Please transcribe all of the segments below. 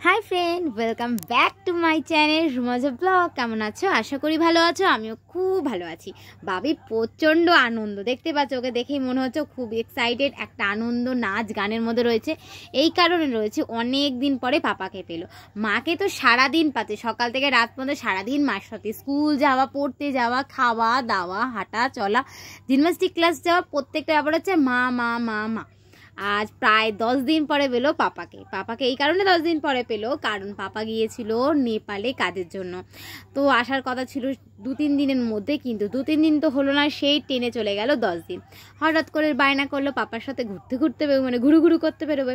High friend, welcome back to my channel Rumaja blog. কেমন আছো? আশা করি ভালো আছো। আমিও খুব ভালো আছি। বাবির প্রচণ্ড আনন্দ, দেখতে পাচ্ছ, ওকে দেখেই মনে হচ্ছে খুব এক্সাইটেড। একটা আনন্দ নাচ গানের মধ্যে রয়েছে। এই কারণে রয়েছে অনেক দিন পরে পাপাকে পেলো। মাকে তো সারাদিন পাচ্ছে, সকাল থেকে রাত পর্যন্ত সারাদিন মার সাথে স্কুল যাওয়া, পড়তে যাওয়া, খাওয়া দাওয়া, হাঁটা চলা, জিমন্যাস্টিক ক্লাস যাওয়া, প্রত্যেকটা ব্যাপার হচ্ছে মা মা মা মা। আজ প্রায় 10 দিন পরে পেলো পাপাকে এই কারণে 10 দিন পরে পেলো, কারণ পাপা গিয়েছিল নেপালে কাজের জন্য। তো আসার কথা ছিল 2-3 দিনের মধ্যে, কিন্তু 2-3 দিন তো হলো না, সেই ট্রেনে চলে গেল 10 দিন। হঠাৎ করে বায়না করলো পাপার সাথে ঘুরতে ঘুরতে মানে ঘুরু ঘুরু করতে বেরোবে।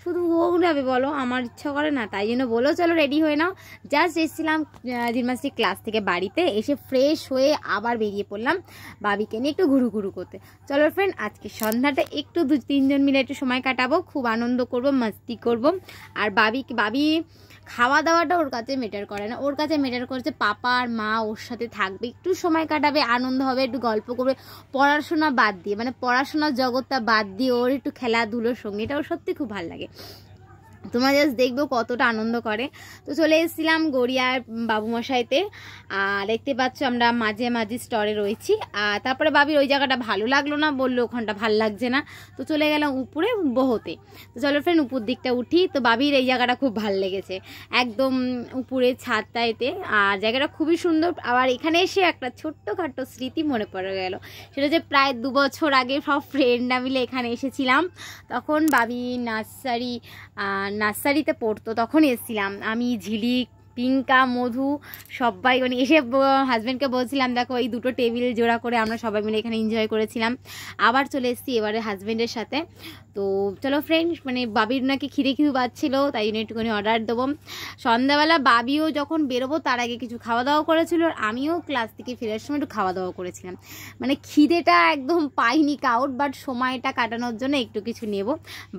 শুধু ও যাবে বলো, আমার ইচ্ছা করে না, তাই জন্য বলো চলো রেডি হয়ে নাও। জাস্ট এসেছিলাম জিমন্যাস্টিক ক্লাস থেকে, বাড়িতে এসে ফ্রেশ হয়ে আবার বেরিয়ে পড়লাম বাবিকে নিয়ে একটু ঘুরু ঘুরু করতে। চলো ফ্রেন্ড, আজকে সন্ধ্যাটা একটু 2-3 জন মিলে একটু সময় কাটাবো, খুব আনন্দ করব, মাস্তি করব। আর বাবি খাওয়া দাওয়াটা ওর কাছে ম্যাটার করে না, ওর কাছে ম্যাটার করছে পাপা আর মা ওর সাথে থাকবে, একটু সময় কাটাবে, আনন্দ হবে, একটু গল্প করবে। পড়াশোনা বাদ দিয়ে, মানে পড়াশোনার জগৎটা বাদ দিয়ে ওর একটু খেলাধুলোর সঙ্গে, এটা ওর সত্যি খুব ভালো লাগে। তোমরা জাস্ট দেখবো কতটা আনন্দ করে। তো চলে এসেছিলাম গড়িয়ার বাবুমশাইতে, আর দেখতে পাচ্ছ আমরা মাঝে মাঝে স্টরে রয়েছি। আর তারপরে বাবির ওই জায়গাটা ভালো লাগলো না, বললো ওখানটা ভালো লাগছে না, তো চলে গেলাম উপরে বহতে। তো চলো ফ্রেন্ড, উপর দিকটা উঠি। তো বাবির এই জায়গাটা খুব ভালো লেগেছে, একদম উপরে ছাদটা এতে, আর জায়গাটা খুবই সুন্দর। আবার এখানে এসে একটা ছোট্টখাট্টো স্মৃতি মনে পড়ে গেল, সেটা যে প্রায় 2 বছর আগে সব ফ্রেন্ডরা মিলে এখানে এসেছিলাম। তখন বাবি নার্সারিতে পড়তো, তখন এসেছিলাম আমি, ঝিলিক, পিঙ্কা, মধু, সবাই। মানে এসে হাজব্যান্ডকে বলছিলাম দেখো এই দুটো টেবিল জোড়া করে আমরা সবাই মিলে এখানে এনজয় করেছিলাম। আবার চলে এসেছি এবারে হাজব্যান্ডের সাথে। তো চলো ফ্রেন্ডস, মানে বাবির নাকি খিদে পাচ্ছিলো, তাই জন্য একটুখানি অর্ডার দেবো। সন্ধ্যাবেলা বাবিও যখন বেরোবো তার আগে কিছু খাওয়া দাওয়া করেছিল, আর আমিও ক্লাস থেকে ফেরার সময় একটু খাওয়া দাওয়া করেছিলাম। মানে খিদেটা একদম পাইনি কাউট, বাট সময়টা কাটানোর জন্য একটু কিছু নেব।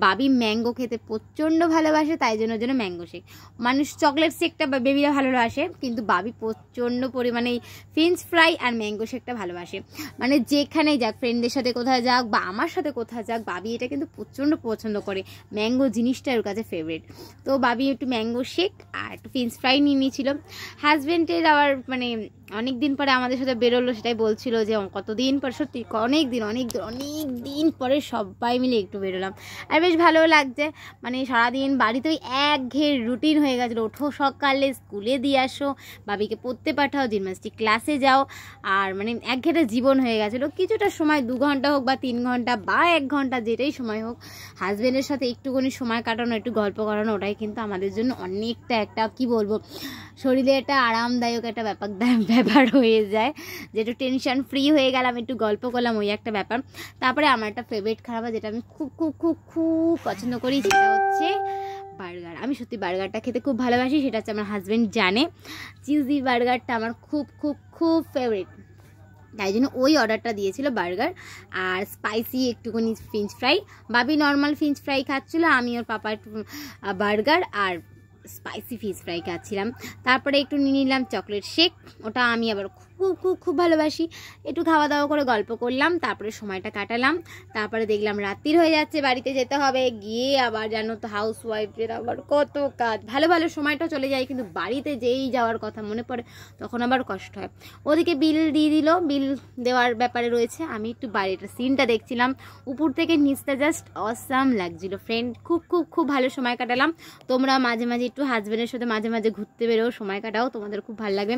বাবি ম্যাঙ্গো খেতে প্রচণ্ড ভালোবাসে, তাই জন্য ম্যাঙ্গো শেক। মানুষ চকলেট শেকটা বেবিরা ভালোবাসে, কিন্তু বাবি প্রচণ্ড পরিমাণে ফ্রেঞ্চ ফ্রাই আর ম্যাঙ্গো শেকটা ভালোবাসে। মানে যেখানেই যাক, ফ্রেন্ডদের সাথে কোথায় যাক বা আমার সাথে কোথায় যাক, বাবি এটা কিন্তু প্রচণ্ড পছন্দ করে। ম্যাঙ্গো জিনিসটা ওর কাছে ফেভারিট। তো বাবি একটু ম্যাঙ্গো শেক আর একটু ফ্রেঞ্চ ফ্রাই নিয়ে নিয়েছিল। হাজব্যান্ডের আবার মানে অনেক দিন পরে আমাদের সাথে বেরোলো, সেটাই বলছিল যে কতদিন পর, সত্যি অনেক দিন পরে সবাই মিলে একটু বেরোলাম। আর বেশ ভালো লাগছে। মানে সারাদিন বাড়িতে ওই একঘেয়ে রুটিন হয়ে গেছিলো, ওঠো সকালে, স্কুলে দিয়ে আসো, বাবিকে পড়তে পাঠাও, জিমন্যাস্টিক ক্লাসে যাও, আর মানে একঘেয়েটা জীবন হয়ে গেছিলো। কিছুটা সময় 2 ঘন্টা হোক বা 3 ঘন্টা বা 1 ঘন্টা, যেটাই সময় হোক, হাজব্যান্ডের সাথে একটুখানি সময় কাটানো, একটু গল্প করানো, ওটাই কিন্তু আমাদের জন্য অনেকটা একটা কি বলবো, শরীরে একটা আরামদায়ক একটা ব্যাপার হয়ে যায়, যে একটু টেনশন ফ্রি হয়ে গেলাম, একটু গল্প করলাম, ওই একটা ব্যাপার। তারপরে আমার একটা ফেভারিট খাবার, যেটা আমি খুব খুব খুব খুব পছন্দ করি, সেটা হচ্ছে বার্গার। আমি সত্যি বার্গারটা খেতে খুব ভালোবাসি, সেটা হচ্ছে আমার হাজব্যান্ড জানে। চিজি বার্গারটা আমার খুব খুব খুব ফেভারিট, তাই জন্য ওই অর্ডারটা দিয়েছিল, বার্গার আর স্পাইসি একটুখানি ফ্রেঞ্চ ফ্রাই। বাবি নর্মাল ফ্রেঞ্চ ফ্রাই খাচ্ছিলো, আমি ওর পাপা একটু বার্গার আর স্পাইসি ফিশ ফ্রাই খাচ্ছিলাম। তারপরে একটু নিয়ে নিলাম চকলেট শেক, ওটা আমি আবার খুব খুব খুব ভালোবাসি। একটু খাওয়া দাওয়া করে গল্প করলাম, তারপরে সময়টা কাটালাম। তারপরে দেখলাম রাত্রির হয়ে যাচ্ছে, বাড়িতে যেতে হবে। গিয়ে আবার জানো তো হাউস ওয়াইফদের আবার কত কাজ, ভালো সময়টা চলে যায়, কিন্তু বাড়িতে যেই যাওয়ার কথা মনে পড়ে তখন আবার কষ্ট হয়। ওদিকে বিল দিয়ে দিল, বিল দেওয়ার ব্যাপারে রয়েছে। আমি একটু বাড়িটার সিনটা দেখছিলাম উপর থেকে, নিচটা জাস্ট অসাম লাগছিল ফ্রেন্ড। খুব খুব খুব ভালো সময় কাটালাম। তোমরা মাঝে মাঝে একটু হাজব্যান্ডের সাথে মাঝে মাঝে ঘুরতে বেরো, সময় কাটাও, তোমাদের খুব ভালো লাগবে।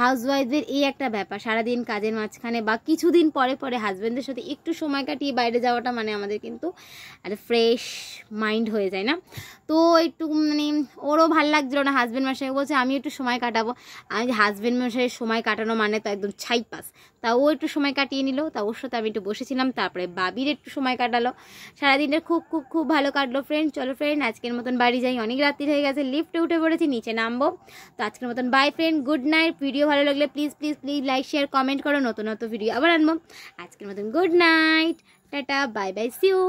হাউস ওয়াইফদের এই একটা ব্যাপার, সারাদিন কাজের মাঝখানে বা কিছুদিন পরে পরে হাজব্যান্ডের সাথে একটু সময় কাটিয়ে বাইরে যাওয়াটা মানে আমাদের কিন্তু একটা ফ্রেশ মাইন্ড হয়ে যায় না। তো একটু মানে ওরও ভালো লাগছিল না, হাজব্যান্ড মশাই বলছে আমি একটু সময় কাটাবো। আমি হাজব্যান্ড মশাইয়ের সময় কাটানো মানে তো একদম ছাইপাস। তা ও একটু সময় কাটিয়ে নিল, তা ওর সাথে আমি একটু বসেছিলাম। তারপরে বাবির একটু সময় কাটালো, সারাদিনটা খুব খুব খুব ভালো কাটলো ফ্রেন্ড। চলো ফ্রেন্ড, আজকের মতন বাড়ি যাই, অনেক রাত্রি হয়ে গেছে, লিফটে উঠে পড়েছি, নিচে নামবো। তো আজকের মতন bye friend, good night. Video ভালো লাগলে please please please like share comment করো, নতুন ভিডিও আবার আনবো। আজকের মতন good night, tata, bye bye, see you.